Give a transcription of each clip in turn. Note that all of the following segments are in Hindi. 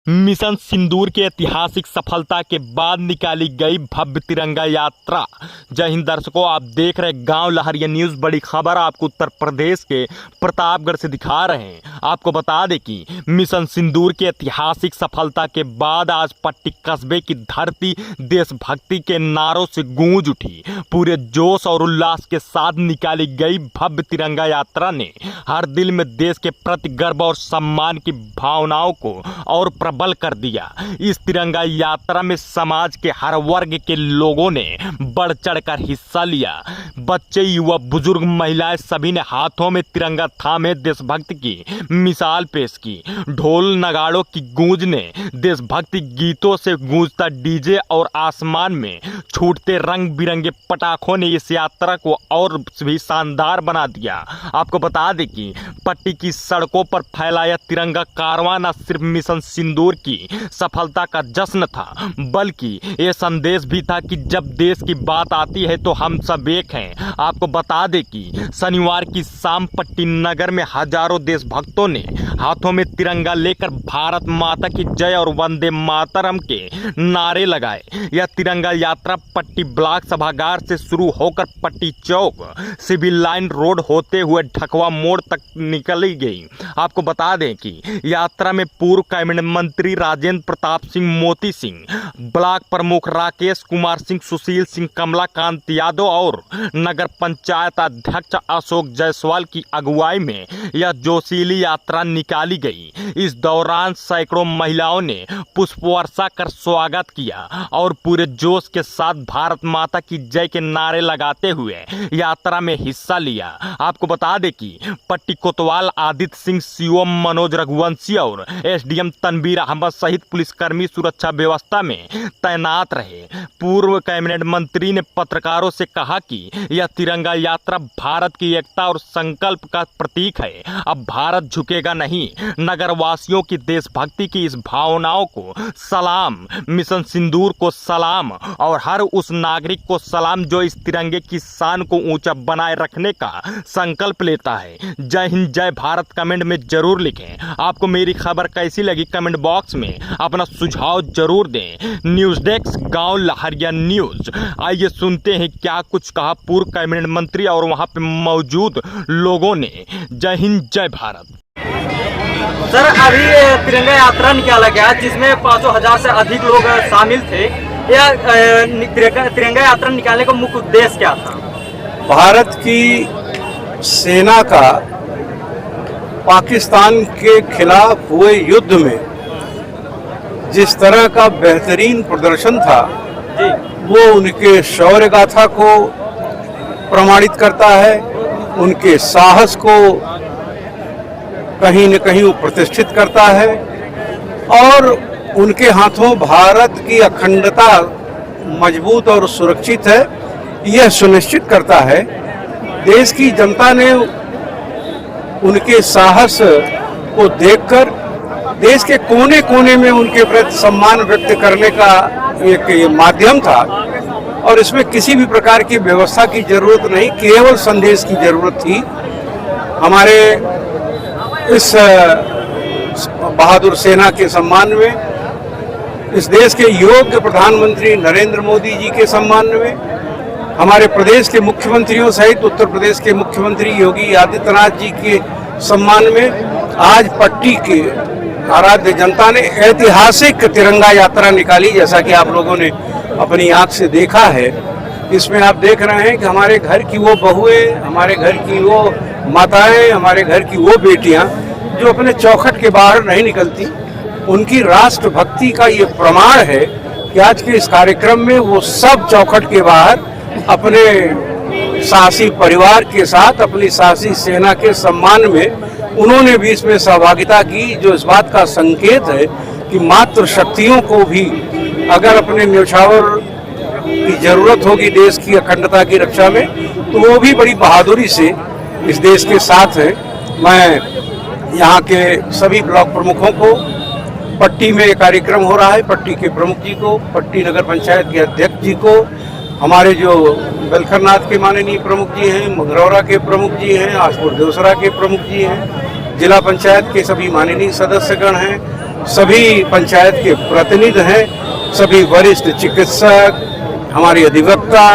मिशन सिंदूर की ऐतिहासिक सफलता के बाद निकाली गई भव्य तिरंगा यात्रा। जय हिंद दर्शकों, आप देख रहे गांव लहरिया न्यूज़। बड़ी खबर आपको उत्तर प्रदेश के प्रतापगढ़ से दिखा रहे हैं। आपको बता दें कि मिशन सिंदूर की ऐतिहासिक सफलता के बाद आज पट्टी कस्बे की धरती देशभक्ति के नारों से गूंज उठी। पूरे जोश और उल्लास के साथ निकाली गई भव्य तिरंगा यात्रा ने हर दिल में देश के प्रति गर्व और सम्मान की भावनाओं को और प्रबल कर दिया। इस तिरंगा यात्रा में समाज के हर वर्ग के लोगों ने बढ़ चढ़कर हिस्सा लिया। बच्चे, युवा, बुजुर्ग, महिलाएं सभी ने हाथों में तिरंगा थामे देशभक्ति की मिसाल पेश की। ढोल नगाड़ों की गूंज ने देशभक्ति गीतों से गूंजता डीजे और आसमान में छूटते रंग बिरंगे पटाखों ने इस यात्रा को और भी शानदार बना दिया। आपको बता दें कि पट्टी की सड़कों पर फैलाया तिरंगा कारवां न सिर्फ मिशन सिंदूर की सफलता का जश्न था, बल्कि ये संदेश भी था कि जब देश की बात आती है तो हम सब एक हैं। आपको बता दें कि शनिवार की शाम पट्टी नगर में हजारों देशभक्तों ने हाथों में तिरंगा लेकर भारत माता की जय और वंदे मातरम के नारे लगाए। यह तिरंगा यात्रा पट्टी ब्लॉक सभागार से शुरू होकर पट्टी चौक, सिविल लाइन रोड होते हुए ढकवा मोड़ तक निकली गई। आपको बता दें कि यात्रा में पूर्व कैबिनेट मंत्री राजेंद्र प्रताप सिंह मोती सिंह, ब्लॉक प्रमुख राकेश कुमार सिंह, सुशील सिंह, कमलाकांत यादव और नगर पंचायत अध्यक्ष अशोक जायसवाल की अगुवाई में यह जोशीली यात्रा निकाली गई। इस दौरान सैकड़ों महिलाओं ने पुष्प वर्षा कर स्वागत किया और पूरे जोश के साथ भारत माता की जय के नारे लगाते हुए यात्रा में हिस्सा लिया। आपको बता दें कि पट्टी कोतवाल आदित्य सिंह, सीओ मनोज रघुवंशी और एसडीएम तनवीर अहमद सहित पुलिसकर्मी सुरक्षा व्यवस्था में तैनात रहे। पूर्व कैबिनेट मंत्री ने पत्रकारों से कहा कि यह तिरंगा यात्रा भारत की एकता और संकल्प का प्रतीक है। अब भारत झुकेगा नहीं। नगरवासियों की देशभक्ति की इस भावनाओं को सलाम, मिशन सिंदूर को सलाम और हर उस नागरिक को सलाम जो इस तिरंगे की शान को ऊंचा बनाए रखने का संकल्प लेता है। जय हिंद, जय भारत कमेंट में जरूर लिखें। आपको मेरी खबर कैसी लगी कमेंट बॉक्स में अपना सुझाव जरूर दें। न्यूज़ डेस्क गांव लहरिया न्यूज़। आइए सुनते हैं क्या कुछ कहा पूर्व कैबिनेट मंत्री और वहां पे मौजूद लोगों ने। जय हिंद, जय भारत। सर, अभी तिरंगा यात्रा निकाला गया जिसमें 500,000 से अधिक लोग शामिल थे। यह तिरंगा यात्रा निकालने का मुख्य उद्देश्य क्या था? भारत की सेना का पाकिस्तान के खिलाफ हुए युद्ध में जिस तरह का बेहतरीन प्रदर्शन था वो उनके शौर्य गाथा को प्रमाणित करता है, उनके साहस को कहीं न कहीं वो प्रतिष्ठित करता है और उनके हाथों भारत की अखंडता मजबूत और सुरक्षित है, यह सुनिश्चित करता है। देश की जनता ने उनके साहस को देखकर देश के कोने कोने में उनके प्रति सम्मान व्यक्त करने का एक माध्यम था और इसमें किसी भी प्रकार की व्यवस्था की जरूरत नहीं, केवल संदेश की जरूरत थी। हमारे इस बहादुर सेना के सम्मान में, इस देश के योग्य प्रधानमंत्री नरेंद्र मोदी जी के सम्मान में, हमारे प्रदेश के मुख्यमंत्रियों सहित उत्तर प्रदेश के मुख्यमंत्री योगी आदित्यनाथ जी के सम्मान में आज पट्टी के आराध्य जनता ने ऐतिहासिक तिरंगा यात्रा निकाली। जैसा कि आप लोगों ने अपनी आंख से देखा है, इसमें आप देख रहे हैं कि हमारे घर की वो बहुएं, हमारे घर की वो माताएं, हमारे घर की वो बेटियां जो अपने चौखट के बाहर नहीं निकलती, उनकी राष्ट्रभक्ति का ये प्रमाण है कि आज के इस कार्यक्रम में वो सब चौखट के बाहर अपने साहसी परिवार के साथ, अपनी साहसी सेना के सम्मान में उन्होंने भी इसमें सहभागिता की, जो इस बात का संकेत है कि मात्र शक्तियों को भी अगर अपने न्यौछावर की जरूरत होगी देश की अखंडता की रक्षा में, तो वो भी बड़ी बहादुरी से इस देश के साथ है। मैं यहाँ के सभी ब्लॉक प्रमुखों को, पट्टी में कार्यक्रम हो रहा है, पट्टी के प्रमुख जी को, पट्टी नगर पंचायत के अध्यक्ष जी को, हमारे जो बेलखरनाथ के माननीय प्रमुख जी हैं, मंगरौरा के प्रमुख जी हैं, आसपुर देवसरा के प्रमुख जी हैं, जिला पंचायत के सभी माननीय सदस्यगण हैं, सभी पंचायत के प्रतिनिधि हैं, सभी वरिष्ठ चिकित्सक, हमारी अधिवक्ता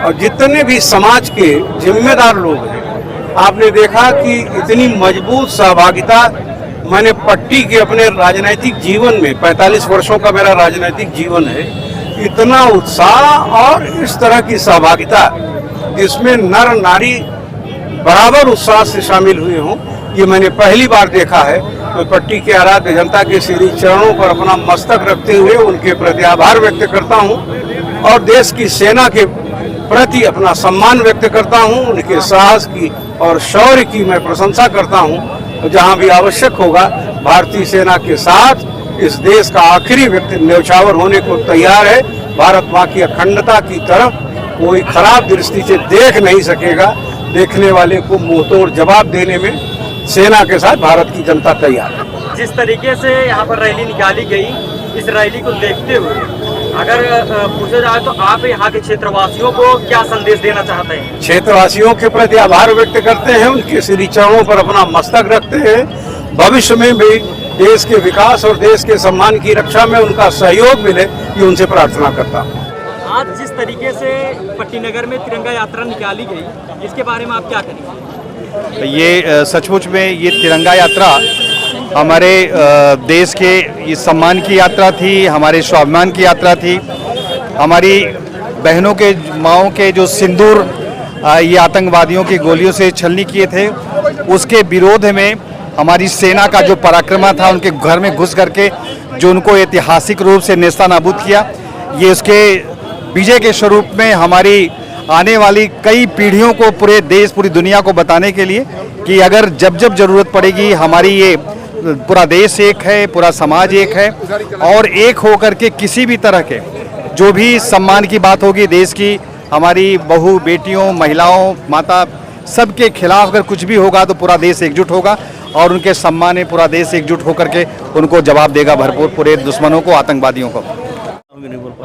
और जितने भी समाज के जिम्मेदार लोग हैं। आपने देखा कि इतनी मजबूत सहभागिता मैंने पट्टी के अपने राजनीतिक जीवन में, 45 वर्षों का मेरा राजनीतिक जीवन है, इतना उत्साह और इस तरह की सहभागिता जिसमें नर नारी बराबर उत्साह से शामिल हुए हों, ये मैंने पहली बार देखा है। मैं पट्टी के आराध्य जनता के श्री चरणों पर अपना मस्तक रखते हुए उनके प्रति आभार व्यक्त करता हूं और देश की सेना के प्रति अपना सम्मान व्यक्त करता हूं। उनके साहस की और शौर्य की मैं प्रशंसा करता हूं। जहां भी आवश्यक होगा, भारतीय सेना के साथ इस देश का आखिरी व्यक्ति न्यौछावर होने को तैयार है। भारत मां की अखंडता की तरफ कोई खराब दृष्टि से देख नहीं सकेगा। देखने वाले को मुंहतोड़ जवाब देने में सेना के साथ भारत की जनता तैयार है। जिस तरीके से यहाँ पर रैली निकाली गई, इस रैली को देखते हुए अगर पूछा जाए तो आप यहाँ के क्षेत्रवासियों को क्या संदेश देना चाहते हैं? क्षेत्रवासियों के प्रति आभार व्यक्त करते हैं, उनके श्री चरणों पर अपना मस्तक रखते हैं। भविष्य में भी देश के विकास और देश के सम्मान की रक्षा में उनका सहयोग मिले, ये उनसे प्रार्थना करता हूँ। आज जिस तरीके से पट्टीनगर में तिरंगा यात्रा निकाली गई, इसके बारे में आप क्या कहेंगे? ये सचमुच में ये तिरंगा यात्रा हमारे देश के ये सम्मान की यात्रा थी, हमारे स्वाभिमान की यात्रा थी। हमारी बहनों के, माँओं के जो सिंदूर ये आतंकवादियों की गोलियों से छलनी किए थे, उसके विरोध में हमारी सेना का जो पराक्रम था, उनके घर में घुस करके जो उनको ऐतिहासिक रूप से नेस्तानाबूद किया, ये उसके विजय के स्वरूप में हमारी आने वाली कई पीढ़ियों को, पूरे देश, पूरी दुनिया को बताने के लिए कि अगर जब जब जरूरत पड़ेगी, हमारी ये पूरा देश एक है, पूरा समाज एक है और एक होकर के किसी भी तरह के जो भी सम्मान की बात होगी देश की, हमारी बहू बेटियों, महिलाओं, माता, सबके खिलाफ अगर कुछ भी होगा तो पूरा देश एकजुट होगा और उनके सम्मान में पूरा देश एकजुट होकर के उनको जवाब देगा भरपूर, पूरे दुश्मनों को, आतंकवादियों को।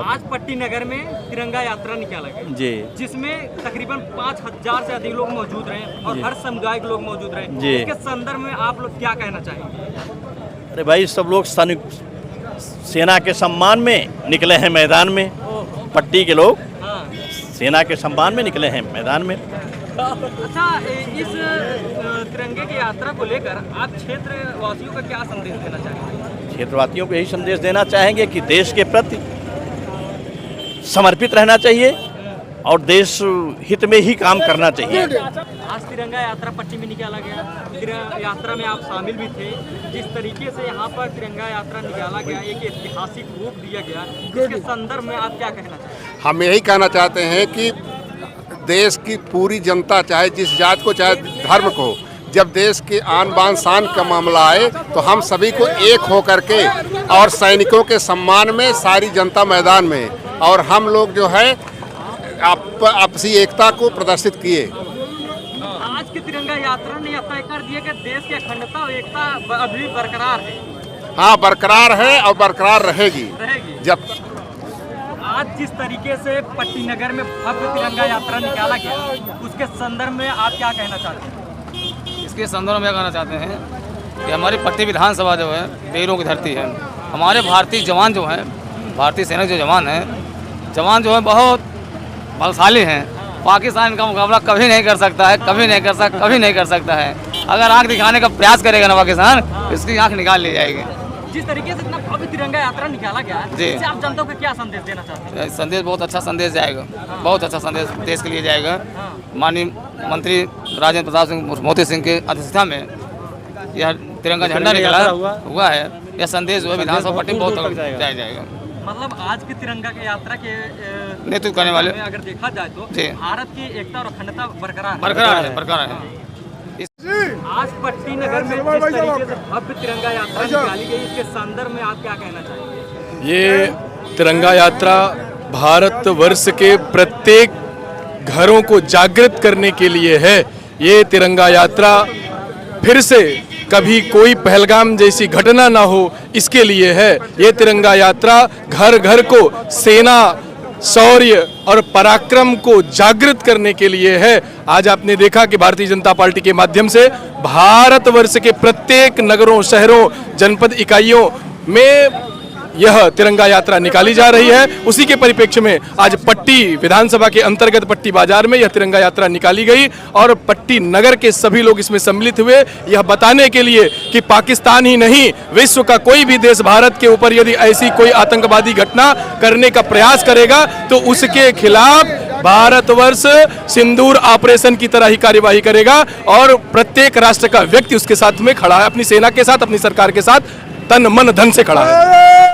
आज पट्टीनगर में तिरंगा यात्रा निकाला गया जी, जिसमें तकरीबन 5000 से अधिक लोग मौजूद रहे और हर समुदाय के लोग मौजूद रहे। जी। इसके संदर्भ में आप लोग क्या कहना चाहेंगे? अरे भाई, सब लोग सेना के सम्मान में निकले हैं मैदान में। पट्टी के लोग हाँ। सेना के सम्मान में निकले हैं मैदान में। अच्छा, इस तिरंगे की यात्रा को लेकर आप क्षेत्रवासियों का क्या संदेश देना चाहेंगे? क्षेत्रवासियों को यही संदेश देना चाहेंगे कि देश के प्रति समर्पित रहना चाहिए और देश हित में ही काम करना चाहिए। आज तिरंगा यात्रा पट्टी में निकाला गया, यात्रा में आप शामिल भी थे। जिस तरीके से यहाँ पर तिरंगा यात्रा निकाला गया, एक ऐतिहासिक रूप दिया गया, इसके संदर्भ में आप क्या कहना चाहते हैं? हम यही कहना चाहते हैं कि देश की पूरी जनता, चाहे जिस जात को, चाहे धर्म को, जब देश के आन बान शान का मामला आए तो हम सभी को एक हो करके और सैनिकों के सम्मान में सारी जनता मैदान में, और हम लोग जो है आपसी एकता को प्रदर्शित किए। आज की तिरंगा यात्रा ने तय कर दिया कि देश की अखंडता और एकता अभी बरकरार है। हाँ, बरकरार है और बरकरार रहेगी जब। आज जिस तरीके से पट्टीनगर में भव्य तिरंगा यात्रा निकाला गया, उसके संदर्भ में आप क्या कहना चाहते हैं? इसके संदर्भ में कहना चाहते हैं कि हमारी पट्टी विधानसभा जो है वीरों की धरती है। हमारे भारतीय जवान जो हैं, भारतीय सेना जो जवान जो है बहुत बलशाली हैं। पाकिस्तान का मुकाबला कभी नहीं कर सकता है, कभी नहीं कर सकता है। अगर आंख दिखाने का प्रयास करेगा ना पाकिस्तान, इसकी आंख निकाल ली जाएगी। जिस तरीके से इतना भव्य तिरंगा यात्रा निकाला गया है, जी, इससे आप जनता को क्या संदेश देना चाहते हैं? संदेश बहुत अच्छा संदेश जाएगा, बहुत अच्छा संदेश देश के लिए जाएगा। माननीय मंत्री राजेंद्र प्रताप सिंह मोदी सिंह के अध्यक्षता में यह तिरंगा झंडा निकला हुआ है। यह संदेश जो है विधानसभा पट्टी बहुत जाएगा। मतलब आज की तिरंगा की यात्रा के नेतृत्व करने वाले, अगर देखा जाए तो भारत की एकता और अखंडता बरकरार है। आज पट्टीनगर में जिस तरीके से भव्य तिरंगा यात्रा निकाली गई, इसके संदर्भ में आप क्या कहना चाहेंगे? ये तिरंगा यात्रा भारत वर्ष के प्रत्येक घरों को जागृत करने के लिए है। ये तिरंगा यात्रा फिर से कभी कोई पहलगाम जैसी घटना ना हो, इसके लिए है। ये तिरंगा यात्रा घर घर को सेना शौर्य और पराक्रम को जागृत करने के लिए है। आज आपने देखा कि भारतीय जनता पार्टी के माध्यम से भारतवर्ष के प्रत्येक नगरों, शहरों, जनपद इकाइयों में यह तिरंगा यात्रा निकाली जा रही है। उसी के परिप्रेक्ष्य में आज पट्टी विधानसभा के अंतर्गत पट्टी बाजार में यह तिरंगा यात्रा निकाली गई और पट्टी नगर के सभी लोग इसमें सम्मिलित हुए, यह बताने के लिए कि पाकिस्तान ही नहीं, विश्व का कोई भी देश भारत के ऊपर यदि ऐसी कोई आतंकवादी घटना करने का प्रयास करेगा तो उसके खिलाफ भारतवर्ष सिंदूर ऑपरेशन की तरह ही कार्यवाही करेगा और प्रत्येक राष्ट्र का व्यक्ति उसके साथ में खड़ा है, अपनी सेना के साथ, अपनी सरकार के साथ तन मन धन से खड़ा है।